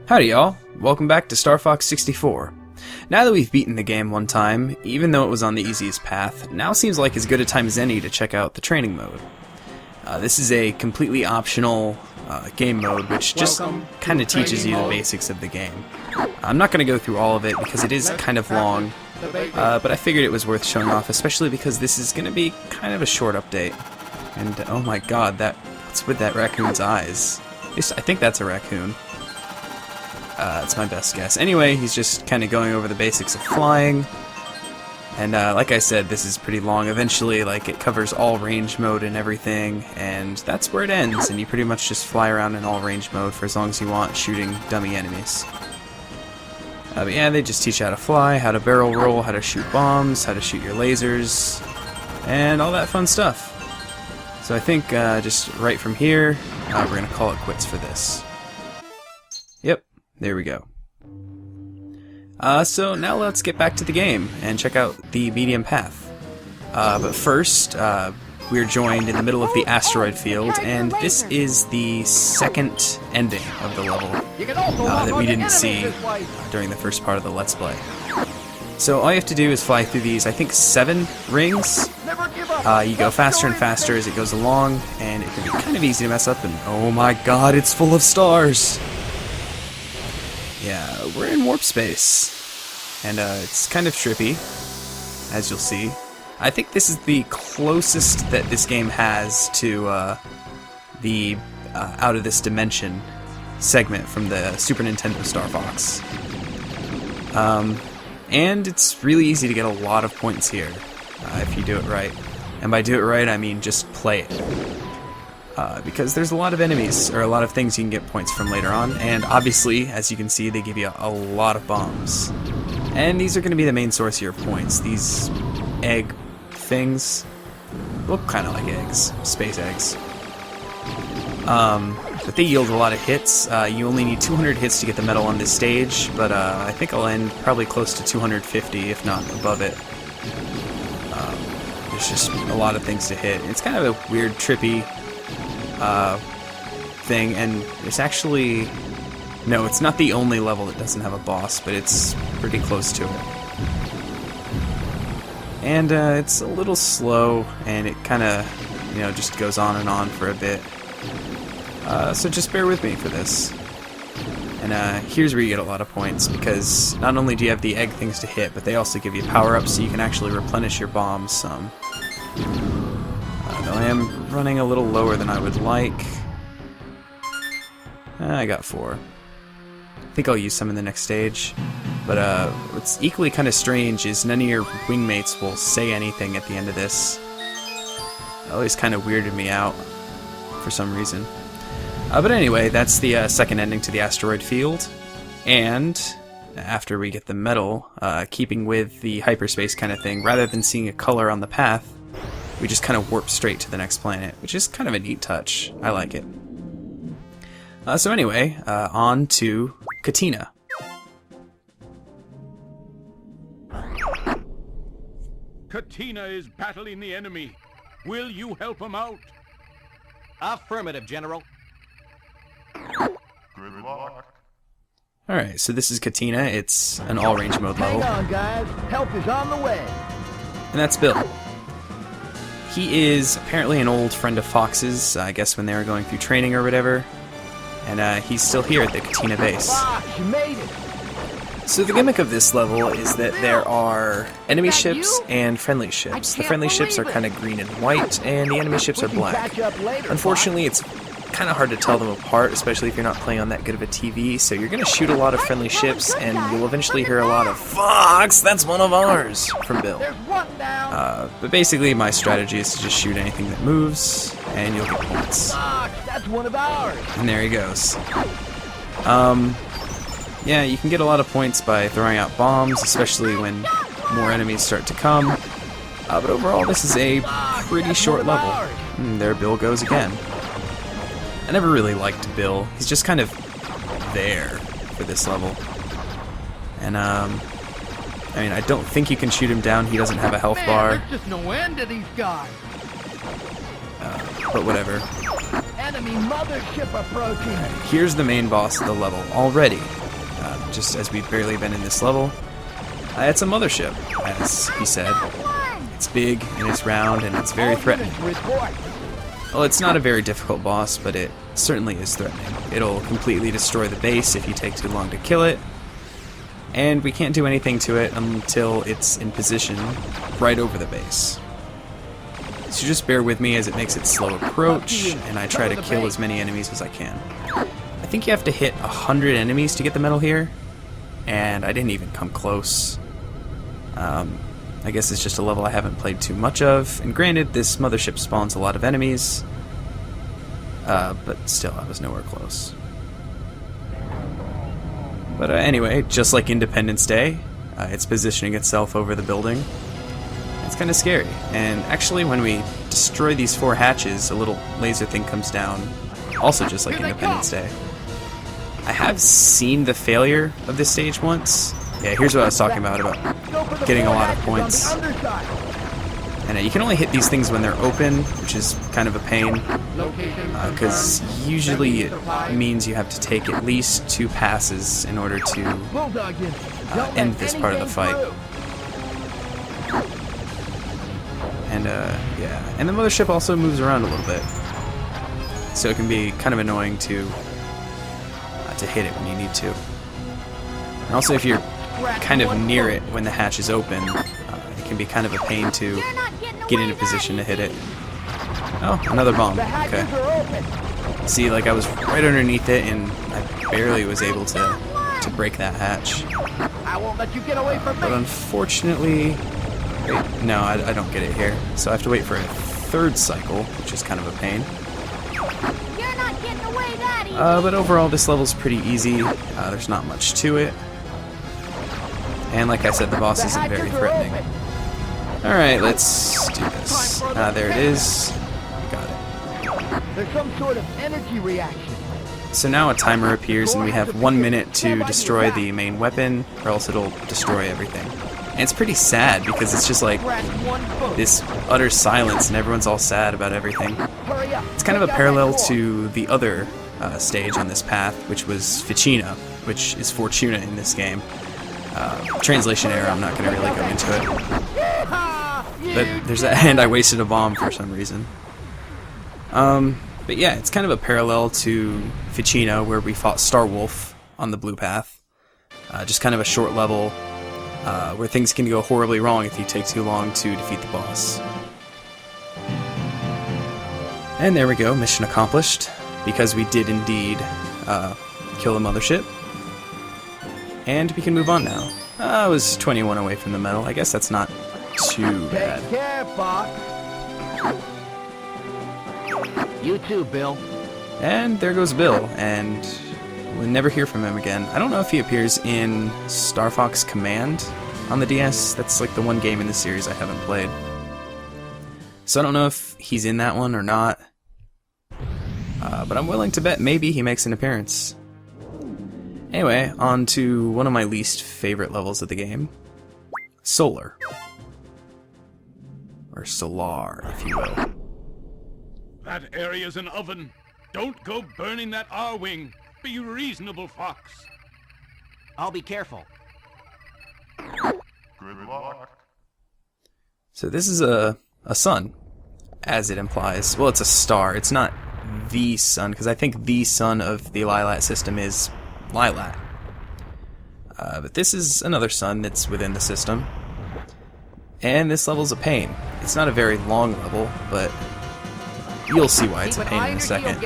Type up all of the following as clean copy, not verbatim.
Howdy y'all, welcome back to Star Fox 64. Now that we've beaten the game one time, even though it was on the easiest path, now seems like as good a time as any to check out the training mode. This is a completely optional game mode which just kind of teaches you the basics of the game. I'm not going to go through all of it because it is kind of long, but I figured it was worth showing off, especially because this is going to be kind of a short update. And oh my god, what's with that raccoon's eyes? I think that's a raccoon. That's my best guess. Anyway, he's just kind of going over the basics of flying. And like I said, this is pretty long. Eventually, it covers all range mode and everything, and that's where it ends. And you pretty much just fly around in all range mode for as long as you want, shooting dummy enemies. But yeah, they just teach you how to fly, how to barrel roll, how to shoot bombs, how to shoot your lasers, and all that fun stuff. So I think just right from here, we're going to call it quits for this. Yep. There we go. So now let's get back to the game and check out the medium path. But first, we're joined in the middle of the Asteroid Field, and this is the second ending of the level that we didn't see during the first part of the Let's Play. So all you have to do is fly through these, I think, 7 rings. You go faster and faster as it goes along, and it can be kind of easy to mess up, and oh my god, it's full of stars! Yeah, we're in warp space, and it's kind of trippy, as you'll see. I think this is the closest that this game has to the out of this dimension segment from the Super Nintendo Star Fox. And it's really easy to get a lot of points here, if you do it right. And by do it right, I mean just play it. Because there's a lot of enemies, or a lot of things you can get points from later on, and obviously, as you can see, they give you a lot of bombs. And these are going to be the main source of your points. These egg things look kind of like eggs, space eggs. But they yield a lot of hits. You only need 200 hits to get the medal on this stage, but I think I'll end probably close to 250, if not above it. There's just a lot of things to hit. It's kind of a weird, trippy thing, and it's actually... No, it's not the only level that doesn't have a boss, but it's pretty close to it. And it's a little slow, and it kind of, just goes on and on for a bit. So just bear with me for this. And here's where you get a lot of points, because not only do you have the egg things to hit, but they also give you power-ups, so you can actually replenish your bombs some. Though I am running a little lower than I would like. I got 4. I think I'll use some in the next stage. But what's equally kind of strange is none of your wingmates will say anything at the end of this. It always kind of weirded me out for some reason. But anyway, that's the second ending to the Asteroid Field. And after we get the medal, keeping with the hyperspace kind of thing, rather than seeing a color on the path, we just kind of warp straight to the next planet, which is kind of a neat touch. I like it. So anyway, on to Katina. Katina is battling the enemy. Will you help him out? Affirmative, General. Good luck. Alright, so this is Katina. It's an all-range mode level. Hang on, guys. Help is on the way. And that's Bill. He is apparently an old friend of Fox's, I guess when they were going through training or whatever. And he's still here at the Katina base. Fox, you made it. So the gimmick of this level is that there are enemy ships and friendly ships. The friendly ships are kind of green and white, and the enemy ships are black. Unfortunately, it's kind of hard to tell them apart, especially if you're not playing on that good of a TV, so you're going to shoot a lot of friendly ships, and you'll eventually hear a lot of "Fox, that's one of ours!" from Bill. But basically, my strategy is to just shoot anything that moves, and you'll get points. Fox, that's one of ours. And there he goes. Yeah, you can get a lot of points by throwing out bombs, especially when more enemies start to come. But overall, this is a pretty short level. And there Bill goes again. I never really liked Bill. He's just kind of there for this level. And, I mean, I don't think you can shoot him down. He doesn't have a health bar. There's just no end to these guys. But whatever. Enemy mothership approaching. Here's the main boss of the level already. Just as we've barely been in this level. It's a mothership, as he said. It's big, and it's round, and it's very threatening. Well, it's not a very difficult boss, but it certainly is threatening. It'll completely destroy the base if you take too long to kill it. And we can't do anything to it until it's in position right over the base. So just bear with me as it makes its slow approach, and I try to kill as many enemies as I can. I think you have to hit 100 enemies to get the medal here, and I didn't even come close. I guess it's just a level I haven't played too much of, and granted, this mothership spawns a lot of enemies, but still, I was nowhere close. But anyway, just like Independence Day, it's positioning itself over the building. It's kind of scary, and actually when we destroy these 4 hatches, a little laser thing comes down, also just like Independence Day. I have seen the failure of this stage once. Yeah, here's what I was talking about getting a lot of points. And you can only hit these things when they're open, which is kind of a pain, because usually it means you have to take at least 2 passes in order to end this part of the fight. And yeah, and the mothership also moves around a little bit, so it can be kind of annoying to hit it when you need to. And also, if you're kind of near it when the hatch is open, it can be kind of a pain to get into position to hit it. Oh, another bomb. Okay. See, like I was right underneath it, and I barely was able to break that hatch. I won't let you get away from me. But unfortunately, wait, no, I don't get it here. So I have to wait for a 3rd cycle, which is kind of a pain. You're not getting away that easy. But overall, this level's pretty easy. There's not much to it. And like I said, the boss isn't very threatening. Alright, let's do this. There it is. Got it. There's some sort of energy reaction. So now a timer appears, and we have 1 minute to destroy the main weapon, or else it'll destroy everything. And it's pretty sad, because it's just like this utter silence, and everyone's all sad about everything. It's kind of a parallel to the other stage on this path, which was Ficina, which is Fortuna in this game. Translation error, I'm not going to really go into it. But there's that, and I wasted a bomb for some reason. But yeah, it's kind of a parallel to Ficina, where we fought Starwolf on the blue path. Just kind of a short level where things can go horribly wrong if you take too long to defeat the boss. And there we go, mission accomplished, because we did indeed kill the mothership. And we can move on now. I was 21 away from the medal. I guess that's not too bad. Take care, Fox. You too, Bill. And there goes Bill, and we'll never hear from him again. I don't know if he appears in Star Fox Command on the DS. That's like the one game in the series I haven't played. So I don't know if he's in that one or not. But I'm willing to bet maybe he makes an appearance. Anyway, on to one of my least favorite levels of the game. Solar. Or Solar, if you will. That area's an oven. Don't go burning that R-wing. Be reasonable, Fox. I'll be careful. Good luck. So this is a sun, as it implies. Well, it's a star. It's not the sun, because I think the sun of the Lilat system is Lilat. But this is another sun that's within the system. And this level's a pain. It's not a very long level, but you'll see why it's a pain in a second.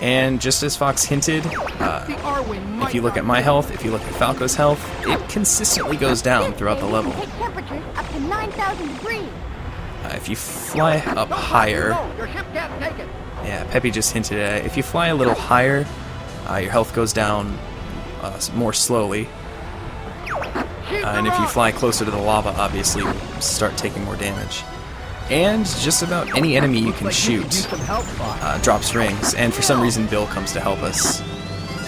And just as Fox hinted, if you look at my health, if you look at Falco's health, it consistently goes down throughout the level. Take temperatures up to 9,000 degrees. If you fly up higher, Your ship can't take it. yeah, Peppy just hinted at it. If you fly a little higher, your health goes down more slowly. And if you fly closer to the lava, obviously, you start taking more damage. And just about any enemy you can shoot drops rings, and for some reason Bill comes to help us.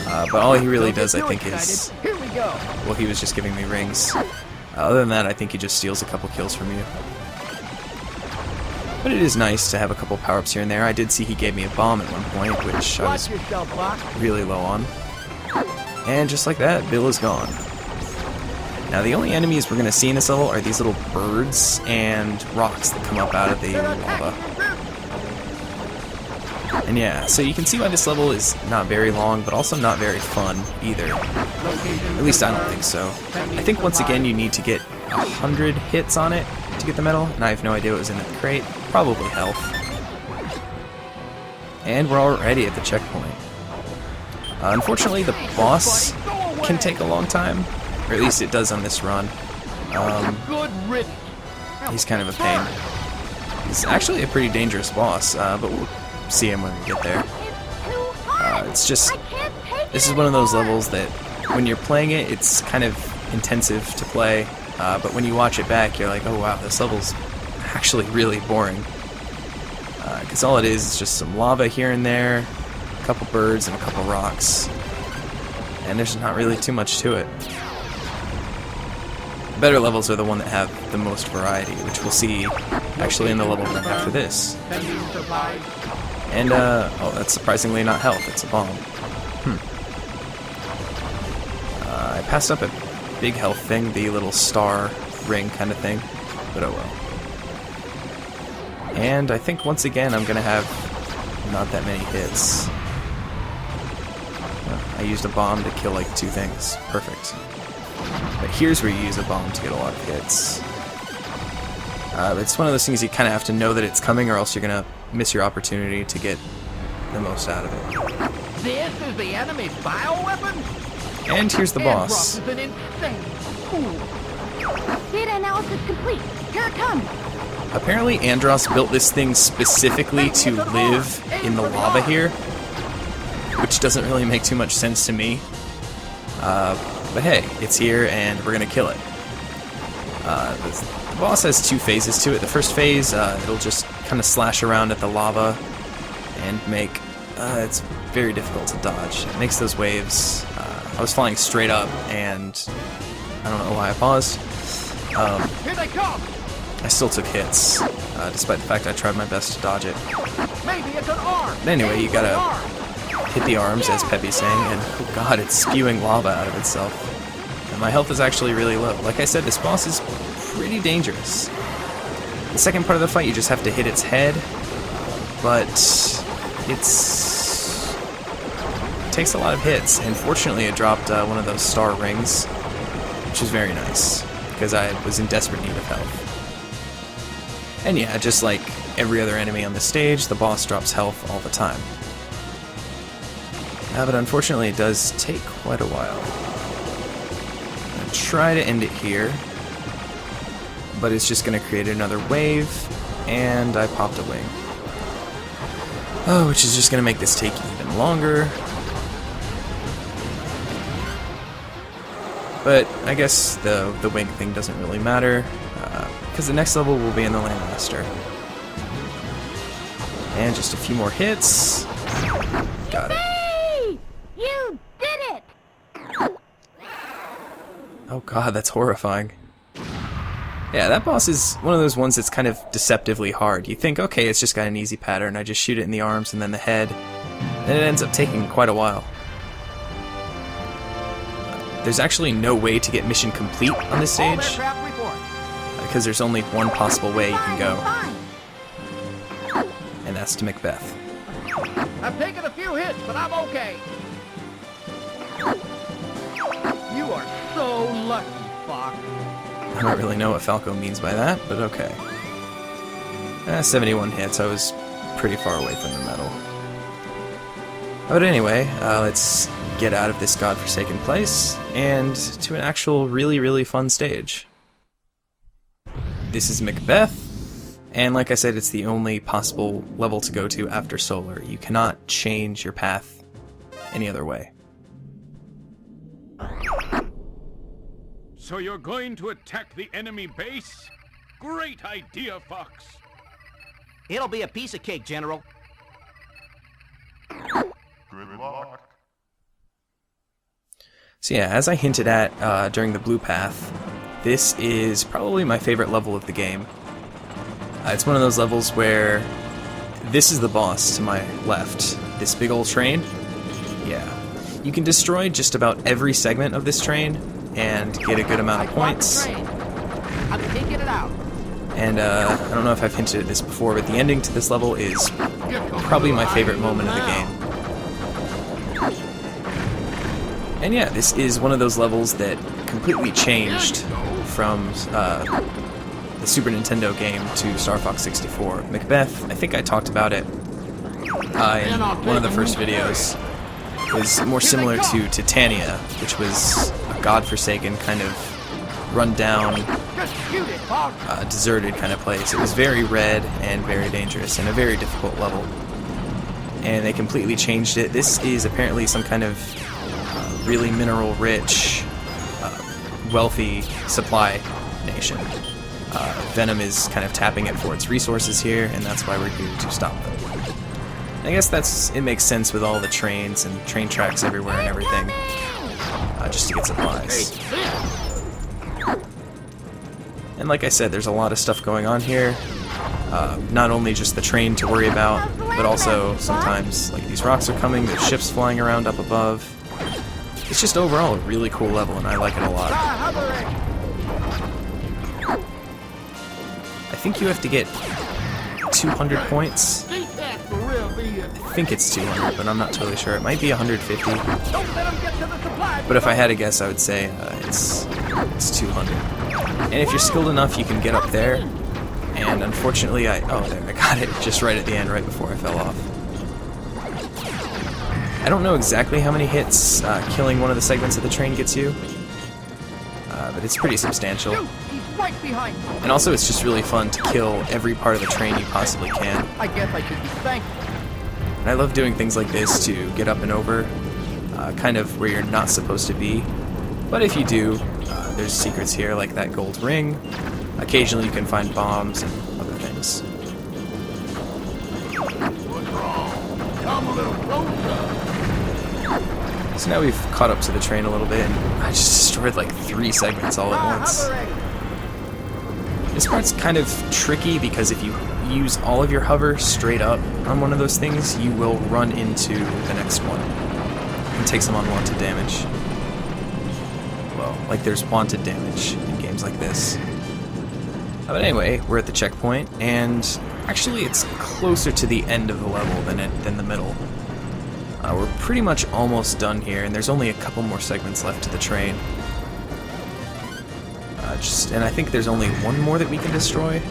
But all he really does, I think, is... Here we go. Well, he was just giving me rings. Other than that, I think he just steals a couple kills from you. But it is nice to have a couple power-ups here and there. I did see he gave me a bomb at one point, which I was Watch yourself, Fox. really low on. And just like that, Bill is gone. Now the only enemies we're going to see in this level are these little birds and rocks that come up out of the lava. And yeah, so you can see why this level is not very long, but also not very fun either. At least I don't think so. I think once again you need to get 100 hits on it to get the medal, and I have no idea what was in that crate. Probably health. And we're already at the checkpoint. Unfortunately, the boss can take a long time, or at least it does on this run. Good riddance. He's kind of a pain. He's actually a pretty dangerous boss, but we'll see him when we get there. It's just, this is one of those levels that when you're playing it, it's kind of intensive to play, but when you watch it back, you're like, oh wow, this level's actually really boring. Because all it is just some lava here and there, a couple birds, and a couple rocks. And there's not really too much to it. The better levels are the one that have the most variety, which we'll see actually in the level right after this. And, oh, that's surprisingly not health, it's a bomb. I passed up a big health thing, the little star ring kind of thing, but oh well. And I think once again I'm gonna have not that many hits. I used a bomb to kill like 2 things. Perfect. But here's where you use a bomb to get a lot of hits. It's one of those things you kind of have to know that it's coming, or else you're gonna miss your opportunity to get the most out of it. This is the enemy's bioweapon? And here's the boss. Andross is an insane fool. Data analysis complete. Here it comes. Apparently Andross built this thing specifically to live in the lava here, which doesn't really make too much sense to me. But hey, it's here and we're gonna kill it. The boss has 2 phases to it. The first phase, it'll just kind of slash around at the lava and make it's very difficult to dodge. It makes those waves. I was flying straight up and I don't know why I paused. Here they come. I still took hits, despite the fact I tried my best to dodge it. Maybe it's an arm. But anyway, you gotta hit the arms, as Pepe's saying, and oh god, it's spewing lava out of itself. And my health is actually really low. Like I said, this boss is pretty dangerous. The second part of the fight, you just have to hit its head, but it takes a lot of hits, and fortunately it dropped one of those star rings, which is very nice, because I was in desperate need of health. And yeah, just like every other enemy on the stage, the boss drops health all the time. But unfortunately it does take quite a while. I'll try to end it here, but it's just going to create another wave, and I popped a wing. Oh, which is just going to make this take even longer. But I guess the wing thing doesn't really matter, because the next level will be in the Landmaster. And just a few more hits. Got it. Hey! You did it! Oh god, that's horrifying. Yeah, that boss is one of those ones that's kind of deceptively hard. You think, okay, it's just got an easy pattern, I just shoot it in the arms and then the head, and it ends up taking quite a while. There's actually no way to get mission complete on this All stage, aircraft report. because there's only one possible way you can go, Fine. and that's to Macbeth. I've taken a few hits, but I'm okay. You are so lucky, Fox. I don't really know what Falco means by that, but okay. 71 hits, I was pretty far away from the medal. But anyway, let's get out of this godforsaken place, and to an actual really, really fun stage. This is Macbeth, and like I said, it's the only possible level to go to after Solar. You cannot change your path any other way. So you're going to attack the enemy base? Great idea, Fox. It'll be a piece of cake, General. Good luck. So yeah, as I hinted at during the blue path, this is probably my favorite level of the game. It's one of those levels where this is the boss to my left. This big old train. Yeah. You can destroy just about every segment of this train and get a good amount of points. I'm taking it out. And I don't know if I've hinted at this before, but the ending to this level is probably my favorite moment of the game. And yeah, this is one of those levels that completely changed from the Super Nintendo game to Star Fox 64. Macbeth, I think I talked about it in one of the first videos, was more similar to Titania, which was a godforsaken kind of run-down, deserted kind of place. It was very red and very dangerous and a very difficult level. And they completely changed it. This is apparently some kind of really mineral-rich, wealthy supply nation. Venom is kind of tapping it for its resources here, and that's why we're here to stop them. I guess it makes sense with all the trains and train tracks everywhere and everything, just to get supplies. And like I said, there's a lot of stuff going on here. Not only just the train to worry about, but also sometimes like these rocks are coming, there's ships flying around up above. It's just overall a really cool level, and I like it a lot. I think you have to get 200 points. I think it's 200, but I'm not totally sure. It might be 150. But if I had to guess, I would say it's 200. And if you're skilled enough, you can get up there. And unfortunately, I got it just right at the end, right before I fell off. I don't know exactly how many hits killing one of the segments of the train gets you, but it's pretty substantial. And also, it's just really fun to kill every part of the train you possibly can. I guess I should be thankful. And I love doing things like this to get up and over, kind of where you're not supposed to be. But if you do, there's secrets here, like that gold ring. Occasionally you can find bombs and other things. So now we've caught up to the train a little bit, and I just destroyed like 3 segments all at once. This part's kind of tricky because if you use all of your hover straight up on one of those things, you will run into the next one and take some unwanted damage. Well, like there's wanted damage in games like this. But anyway, we're at the checkpoint, and actually it's closer to the end of the level than the middle. We're pretty much almost done here, and there's only a couple more segments left to the train. And I think there's only one more that we can destroy.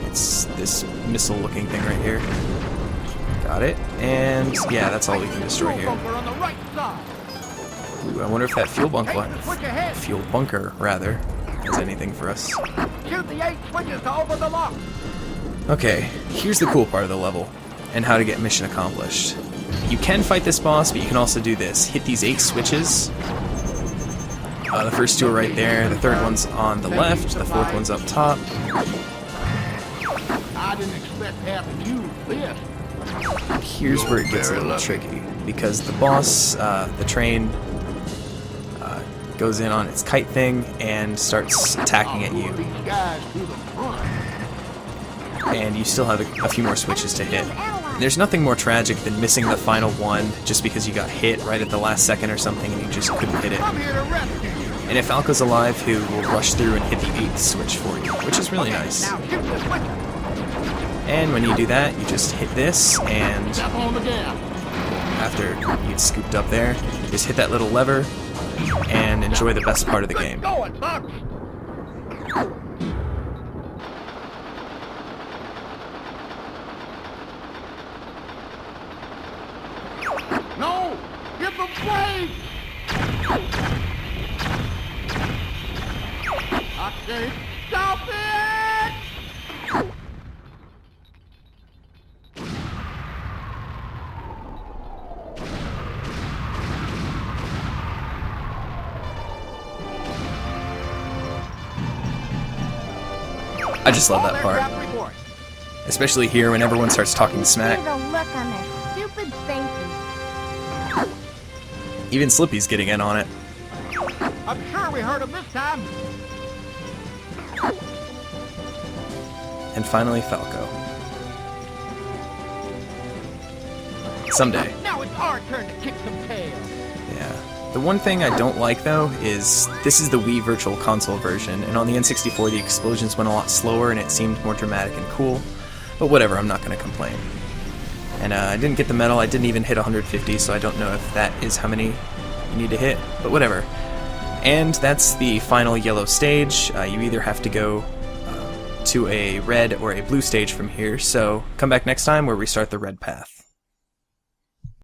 It's this missile-looking thing right here. Got it. And yeah, that's all we can destroy here. Ooh, I wonder if that fuel bunker rather, has anything for us. Okay, here's the cool part of the level, and how to get mission accomplished. You can fight this boss, but you can also do this. Hit these 8 switches. The first 2 are right there, the third one's on the left, the fourth one's up top. I didn't expect to have to use this. Here's where it gets a little tricky, because the boss, the train, goes in on its kite thing and starts attacking at you. And you still have a few more switches to hit. There's nothing more tragic than missing the final one just because you got hit right at the last second or something and you just couldn't hit it. And if Falco's alive, he will rush through and hit the 8th switch for you, which is really nice. And when you do that, you just hit this, and after you get scooped up there, just hit that little lever and enjoy the best part of the game. No! Give them way! I can't stop it! I just love that part. Especially here when everyone starts talking smack. See the look on their stupid faces. Even Slippy's getting in on it. I'm sure we heard him this time. and finally Falco. Someday. Now it's our turn to kick some tail. Yeah. The one thing I don't like, though, is this is the Wii Virtual Console version, and on the N64 the explosions went a lot slower and it seemed more dramatic and cool. But whatever, I'm not going to complain. And I didn't get the medal, I didn't even hit 150, so I don't know if that is how many you need to hit, but whatever. And that's the final yellow stage. You either have to go to a red or a blue stage from here, so come back next time where we start the red path.